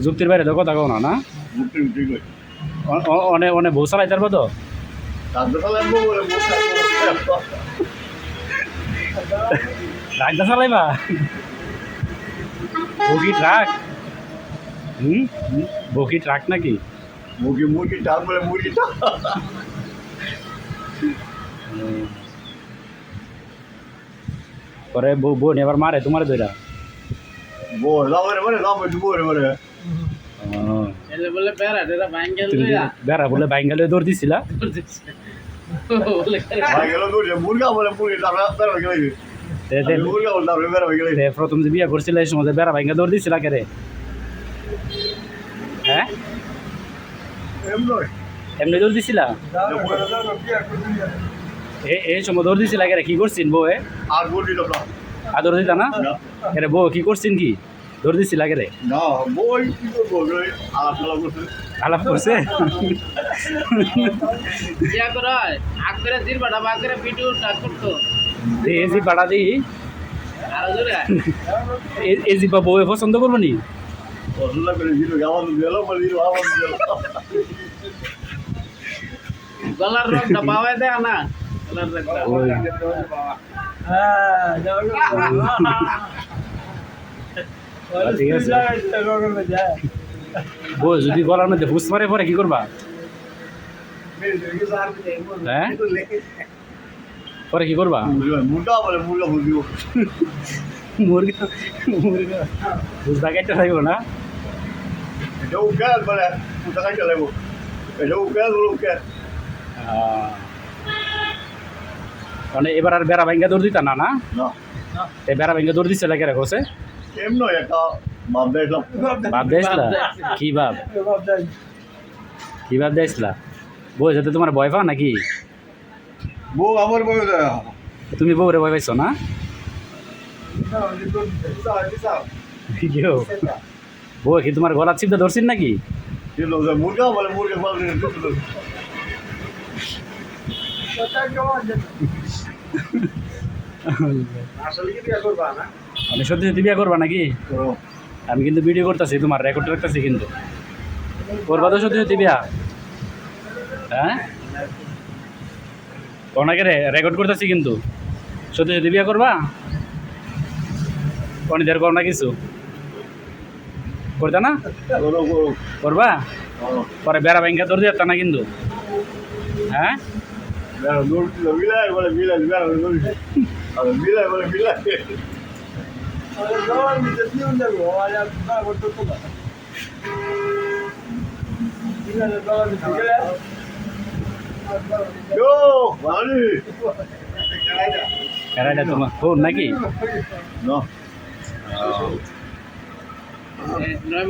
যুক্তির বাইরে তো কথা কও না না অনেক অনেক বউ চালাই তারপর তো ট্রাকটা চালাইবা বগি ট্রাক বগি ট্রাক নাকি মুরগি টাক বলে মুরগি টাক পরে বউ এবার মারে তোমার দইরা বেড়া বলে বাইঙ্গালে দৌড় দিছিলা প্রথম যে বিয়া করছিল এই সময় বেড়া বাইঙ্গা দৌড় দিছিলা কে রে হ্যাঁ এমনি দৌড় দিছিলা এই সময় দৌড় দিছিলা কে রে কি করছিন বউ আদর দিতা না এরে বউ কি করছিন কি দৌড় দিছিলা কে রে আলাপ করছে এই জি বাড়া দিই এই জি বউ পছন্দ করবো নি গলার রংটা পাওয়া দেয় না ঠিক আছে বউ যদি গলার মধ্যে ফুস মারে পরে কি করবা হ্যাঁ পরে কি করবা মুরগা মুরগা বুঝবা কেটে থাকবো না মানে এবার আর বেড়া ভাঙ্গা দৌড় দিতা না না এই বেড়া ভাঙ্গা দৌড় দিচ্ছে লাগে রাখছে বাপ দিয়েছিলা কি বাপ কি বাপ দিয়েছিলা বউ যাতে তোমার ভয় পাও নাকি বউ আমার বউ তুমি বউরে ভয় পাইছো না বউ কি তোমার গলার চিপটা ধরছিন নাকি মুরগা বলে মুরগা বলে আমি সত্যি সত্যি বিয়ে করবা নাকি আমি কিন্তু ভিডিও করতেছি তোমার রেকর্ড রাখতেছি কিন্তু করবা তো সত্যি সত্যি বিয়া হ্যাঁ ওনাকে রেকর্ড করতেছি কিন্তু সত্যি সত্যি বিয়া করবা অনেকদের কর না কিছু করতে না করবা পরে বেড়া ব্যাংকে তোর দিয়ে না কিন্তু হ্যাঁ মিলাই বলে মিলাই মিলাই বলে মিলাই তোমার ফোন নাকি No.